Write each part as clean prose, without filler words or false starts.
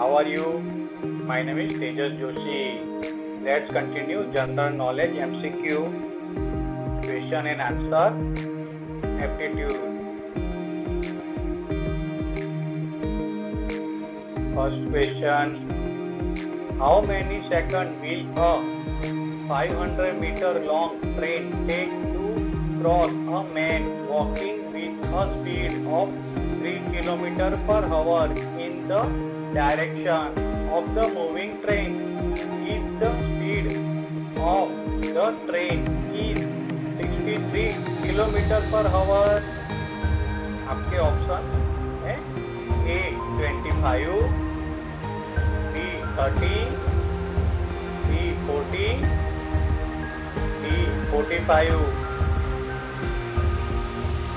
How are you? My name is Tejas Joshi. Let's continue general knowledge MCQ question and answer aptitude. First question: how many seconds will a 500-meter long train take to cross a man walking with a speed of 3 km per hour in the direction of the moving train? If the speed of the train is 63 km per hour, आपके option है A 25, B 30, B 40, D 45.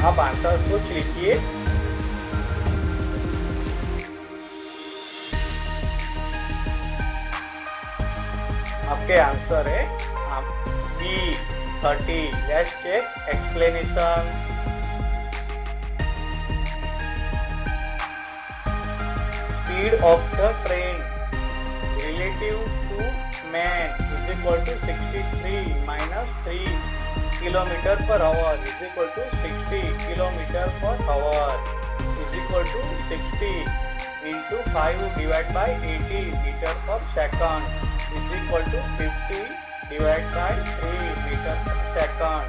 आप answer सोच लीजिए। आपके answer है B 30. Let's check explanation. Speed of the train relative to man is equal to 63 minus 3 km per hour is equal to 60 km per hour is equal to 60 into 5 divided by 80 meter per second is equal to 50 divided by 3 meter per second.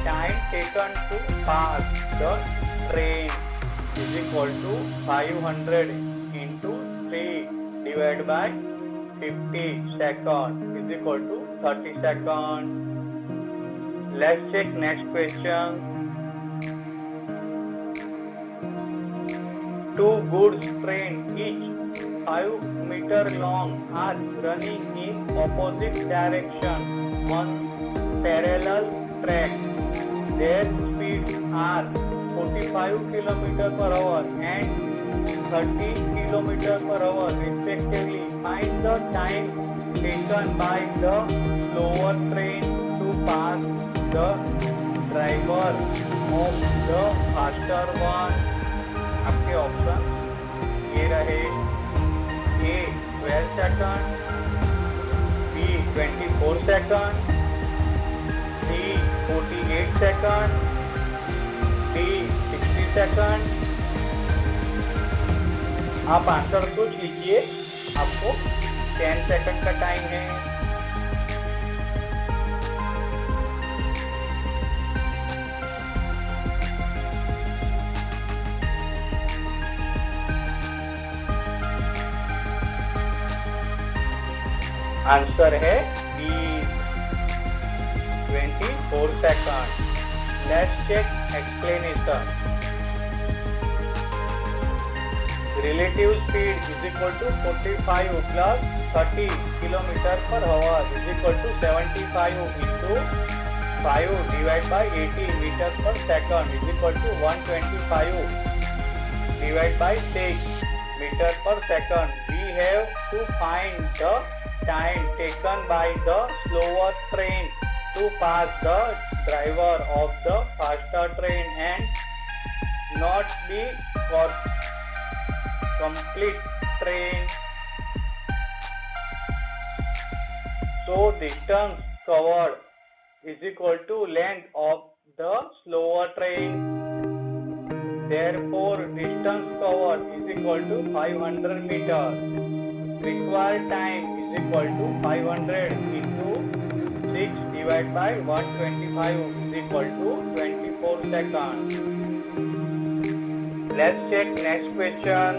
Time taken to pass the train is equal to 500 into 3 divided by 50 seconds is equal to 30 seconds. Let's check next question. Two goods trains each 5 meter long are running in opposite direction on parallel track. Their speeds are 45 km per hour and 30 km per hour respectively. Find the time taken by the slower train to pass the driver of the faster one. आपके option ये रहे A 12 second, B 24 second, C 48 second, D 60 second. आप answer सोच लीजिए. आपको 10 second का time है. Answer है B 24 second. Let's check explanation. Relative speed is equal to 45 plus 30 km per hour is equal to 75 into 5 divided by 80 meter per second is equal to 125 divided by 6 meter per second. We have to find the time taken by the slower train to pass the driver of the faster train and not be for complete train. So distance covered is equal to length of the slower train. Therefore distance covered is equal to 500 meters. Required time is equal to 500 into 6 divided by 125 is equal to 24 seconds. Let's check next question.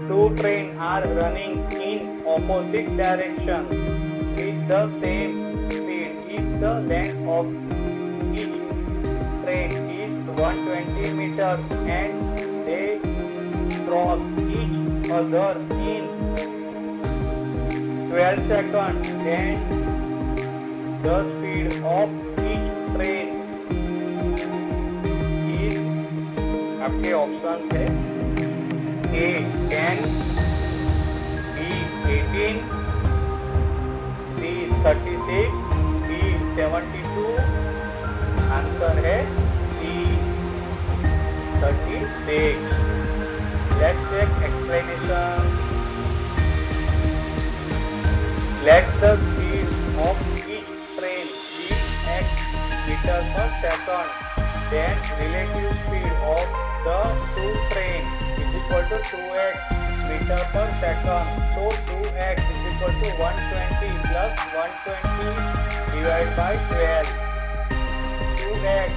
Two trains are running in opposite directions with the same speed. If the length of each train is 120 meters and they cross each other in 12 seconds, then the speed of each train is. आपके option है A 10, B 18, C 36, D 72. Answer है D 30 36. Let's check explanation. Let the speed of each train be x meter per second. Then relative speed of the two trains is equal to 2x meter per second. So 2x is equal to 120 plus 120 divided by 12. 2x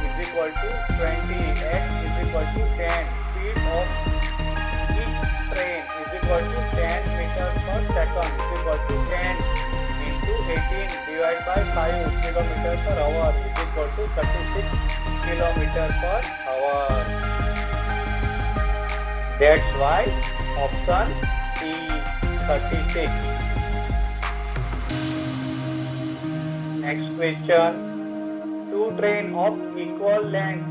is equal to 20. X is equal to 10. Speed of each train is equal to 10 meters per second is equal to 10 into 18 divided by 5 kilometers per hour is equal to 36 kilometers per hour. That's why option C 36. Next question. Two trains of equal length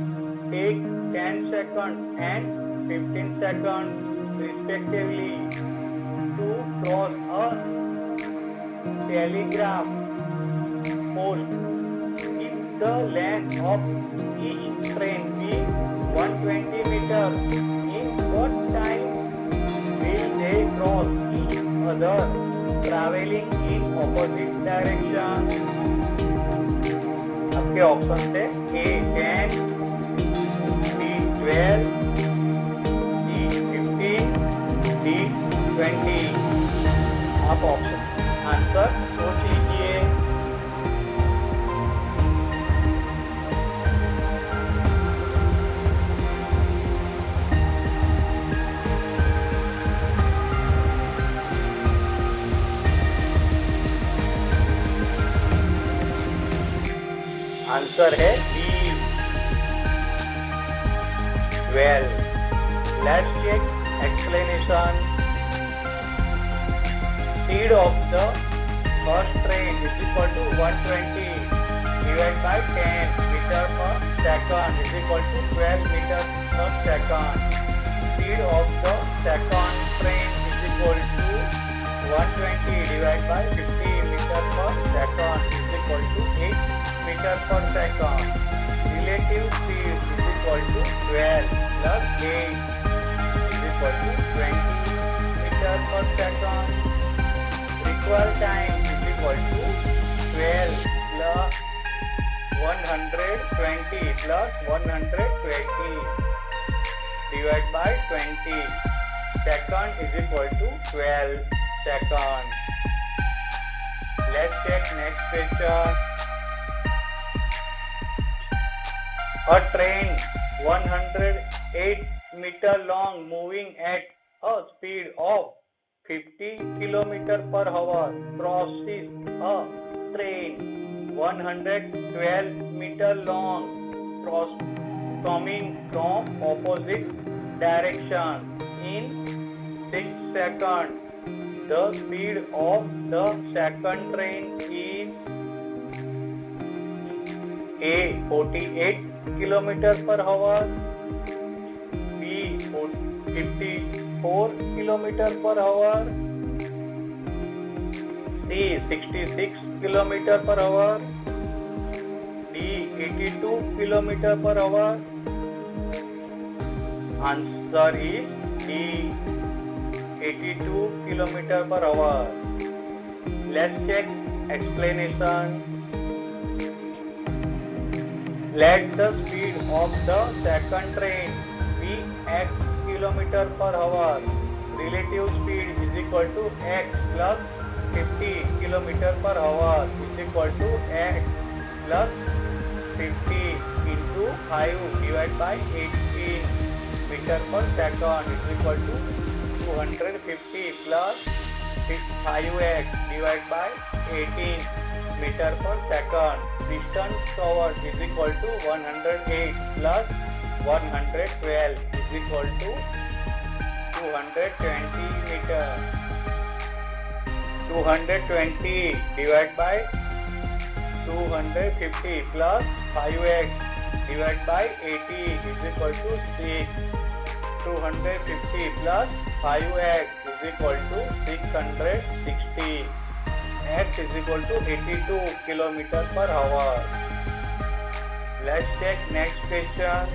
take 10 seconds and 15 seconds respectively to cross a telegraph post. If the length of each train be 120 meters, in what time will they cross each other traveling in opposite direction? आपके option थे A 10, B 12, C 15, D 20. आप option answer सोच लीजिए. Answer है B 12. Let's check explanation. Speed of the first train is equal to 120 divided by 10 meter per second is equal to 12 meters per second. Speed of the second train is equal to 120 divided by 50 meter per second is equal to 8 meter per second. Relative speed is equal to 12 plus 8 is equal to 20 meter per second. Required time is equal to 12 plus 120 plus 120 divided by 20. Second is equal to 12 seconds. Let's check next question. A train 108 meter long moving at a speed of 50 kilometer per hour crosses a train 112 meter long coming from opposite direction in 6 seconds. The speed of the second train is A 48 kilometer per hour, B 54 kilometer per hour, C 66 kilometer per hour, D 82 kilometer per hour. Answer is D 82 kilometer per hour. Let's check explanation. Let the speed of the second train be x kilometer per hour. Relative speed is equal to x plus 50 kilometer per hour is equal to x plus 50 into 5 divided by 18 meter per second is equal to 250 plus 5x divided by 18 meter per second. Distance covered is equal to 108 plus 112 is equal to 220 meter. 220 divided by 250 plus 5x divided by 80 is equal to 6. 250 plus 5x is equal to 660. X is equal to 82 kilometer per hour. Let's check next question.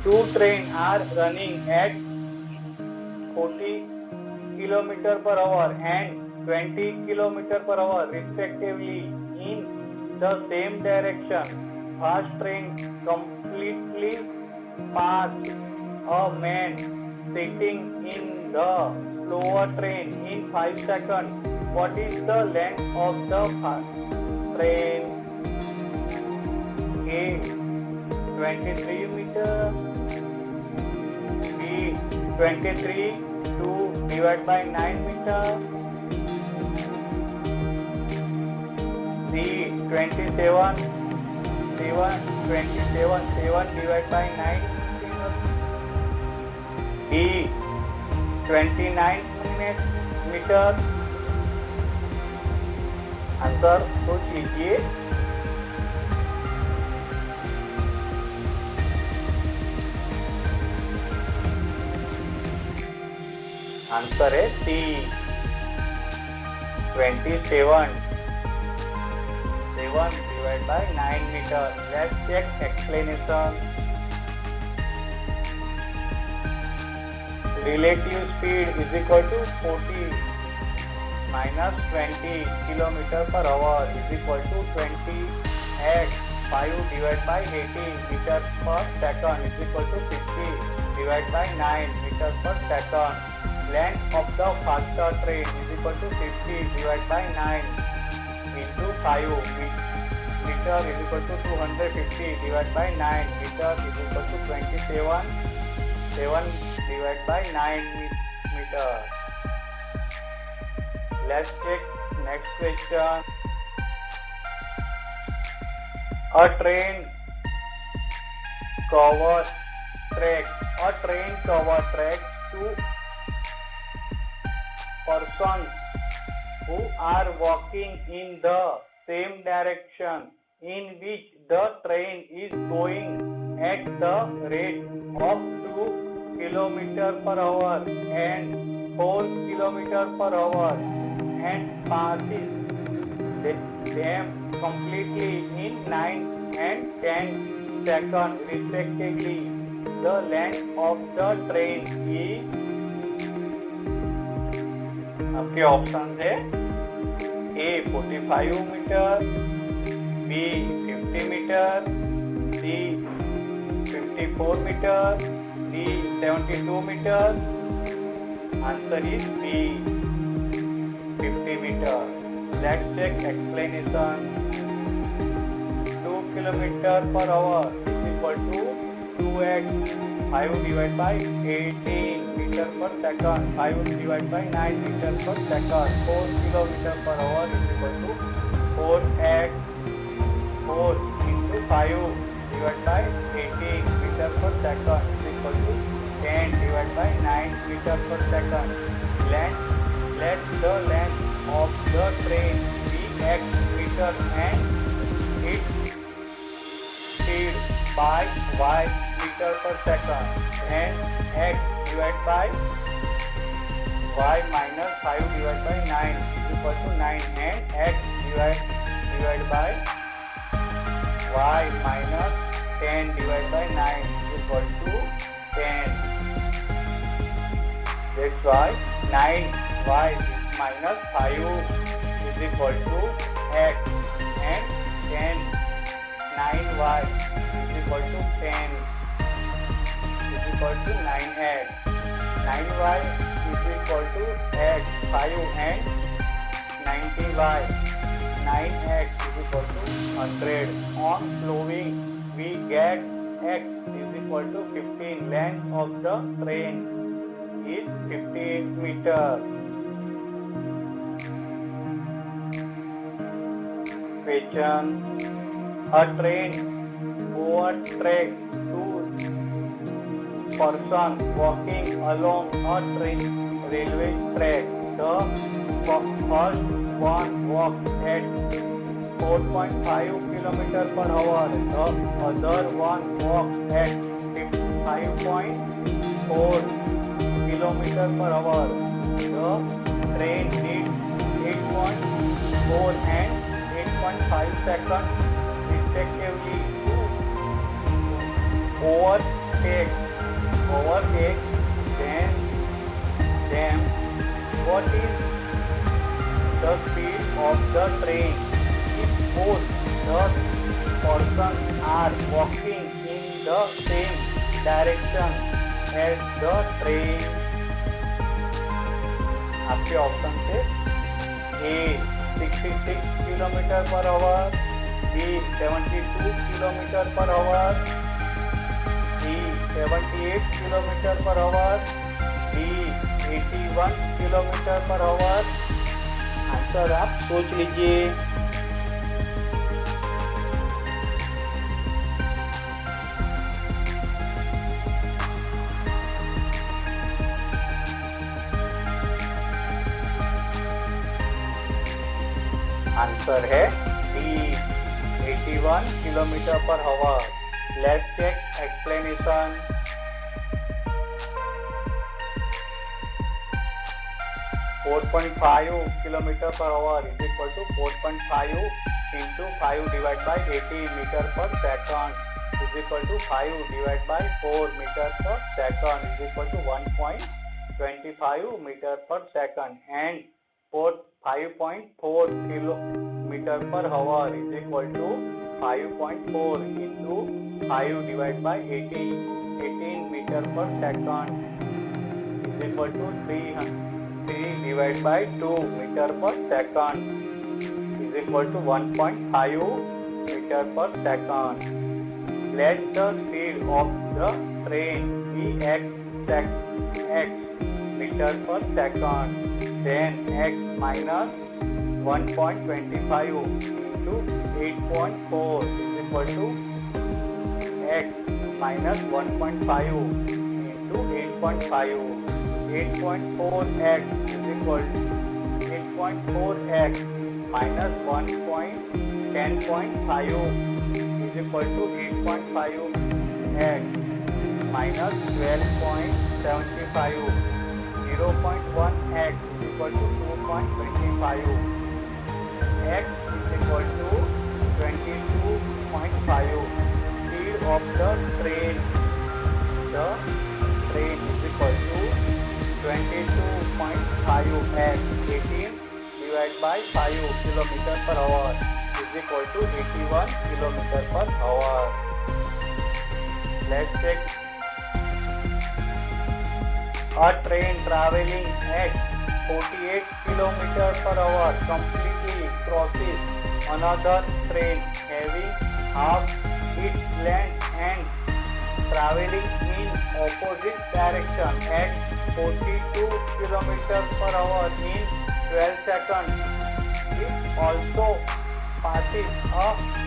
Two trains are running at 40 km per hour and 20 km per hour respectively in the same direction. First train completely passed a man sitting in the slower train in 5 seconds. What is the length of the first train? A. 23 meter. B. 23 to divide by 9 meter. C. 27 divided by 9 meter. D. 29 meter. Answer सोच लीजिए. Answer है सी 27 divided by 9 meter. Let's check explanation. Relative speed is equal to 40 minus 20 km per hour is equal to 20 x 5 divided by 80 meters per second is equal to 50 divided by 9 meters per second. Length of the faster train is equal to 50 divided by 9 into 5 meter is equal to 250 divided by 9 meter is equal to 27 divided by 9 meter. Let's check next question. A train cover tracks two persons who are walking in the same direction in which the train is going at the rate of 2 km per hour and 4 km per hour and passes them completely in 9 and 10 seconds respectively. The length of the train is आपके option है A 45 metre, B 50 metre, C 54 metre, D 72 metre. Answer is B 50 metre. Let's check explanation. 2 km per hour is equal to 2x 5 divided by 18 meter per second, 5 divided by 9 meter per second. 4 km per hour is equal to 4x 4 into 5 divided by 18 meter per second is equal to 10 divided by 9 meter per second. Let the length of the train be x meter and its speed by y meter per second and x divided by y minus 5 divided by 9 is equal to 9 and x divided by y minus 10 divided by 9 is equal to 10. That's why 9y minus 5 is equal to x and 9y is equal to 10 is equal to 9x. 9y is equal to x, 5 and 90y. 9x is equal to 100. On flowing, we get x is equal to 15. Length of the train is 15 meters. Question. A train overtakes two persons walking along a railway track. The first one walks at 4.5 km per hour. The other one walks at 5.4 km per hour. The train needs 8.4 and 8.5 seconds respectively to overtake x over x, then what is the speed of the train if both the persons are walking in the same direction as the train? आपके option से A 66 kilometre per hour, B 72 kilometre per hour, C 78 kilometre per hour, D 81 kilometre per hour. Answer आप सोच लीजिए। Answer है D 81 kilometre per hour. Let's check explanation. 4.5 kilometre per hour is equal to 4.5 into 5 divide by 80 metre per second is equal to 5 divide by 4 metre per second is equal to 1.25 metre per second and 5.4 kilometre per hour is equal to 5.4 into 5 divide by 18 metre per second is equal to 3 divided by 2 meter per second is equal to 1.5 meter per second. Let the speed of the train be x meter per second. Then x minus 1.25 into 8.4 is equal to x minus 1.5 into 8.5. 8.4x is equal to 8.4x minus 10.5 is equal to 8.5x minus 12.75. 0.1x is equal to 2.25. X is equal to 22.5. Speed of the train. The train is equal to 22.5x 18 divided by 5 kilometer per hour is equal to 81 kilometer per hour. Let's check. A train traveling at 48 kilometer per hour completely crosses another train having half its length and traveling in opposite direction at 42 kilometers per hour in 12 seconds. It also passes a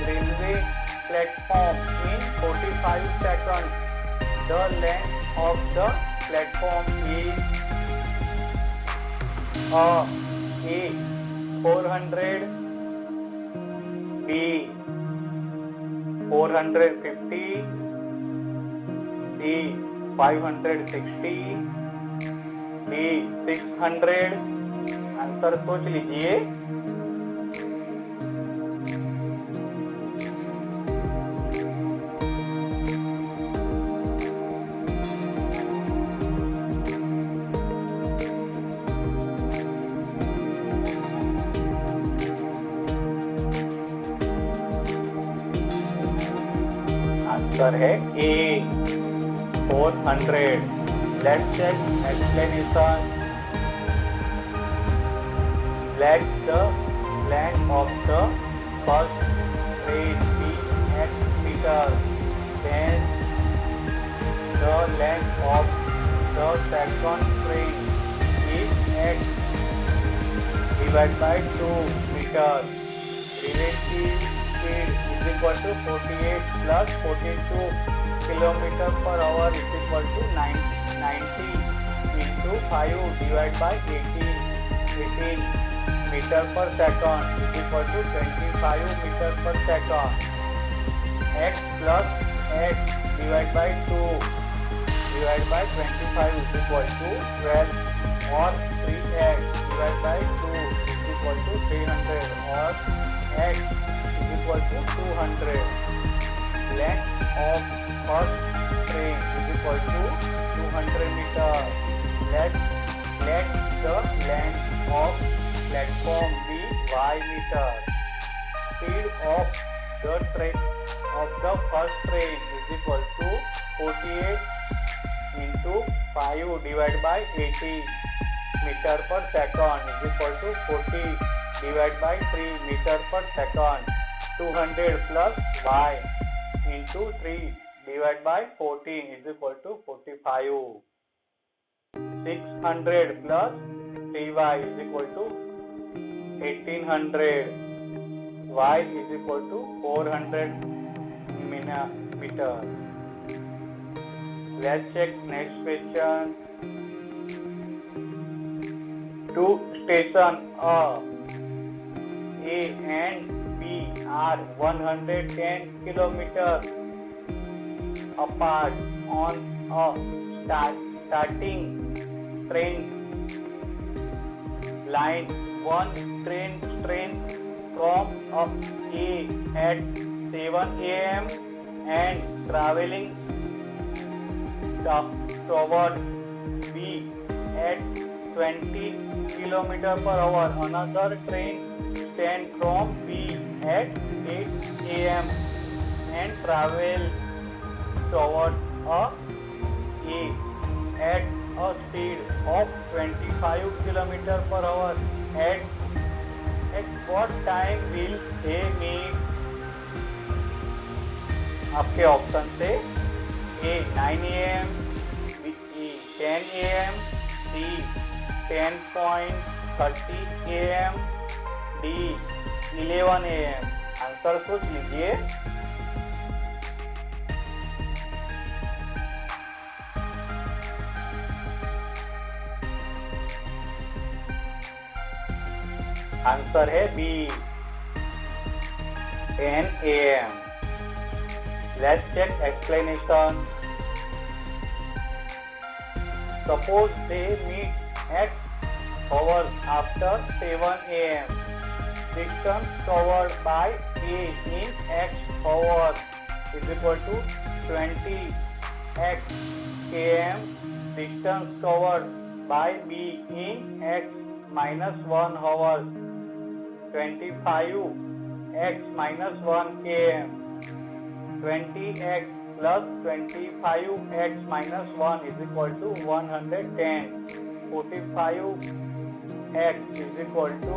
railway platform in 45 seconds. The length of the platform is A 400, B 450, C 560, D 600। Answer सोच लीजिए। Answer है ए 400। Let's check explanation. Let the length of the first train be x meters. Then the length of the second train is x divided by 2 meters. Relative speed is equal to 48 plus 42 kilometer per hour is equal to 90 into 5 divided by 18 meter per second is equal to 25 meter per second. X plus x divided by 2 divided by 25 is equal to 12 or 3x divided by 2 is equal to 300 or x is equal to 200. Length of first train is equal to 200 meters. Let the length of platform be y meter. Speed of the first train is equal to 48 into 5 divided by 80 meter per second is equal to 40 divided by 3 meter per second. 200 plus y into 3 divided by 14 is equal to 45. 600 plus 3y is equal to 1800. Y is equal to 400 meter. Let's check next question. Two stations A and B are 110 kilometers apart on a starting train line. One train from A at 7 a.m. and traveling toward B at 20 km per hour. Another train stands from B at 8 a.m. and travel toward A at a speed of 25 km per hour. At what time will they meet? आपके option से A 9 a.m. B 10 a.m. C 10:30 a.m. D 11 a.m. Answer सोच लीजिए. Answer है B 10 a.m. Let's check explanation. Suppose they meet at hours after 7 a.m. Distance covered by A in X hours is equal to 20 X km. Distance covered by B in X minus 1 hours 25 X minus 1 km. 20x plus 25x minus 1 is equal to 110. 45x is equal to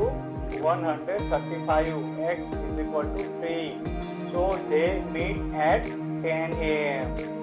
135. X is equal to 3. So they meet at 10 a.m.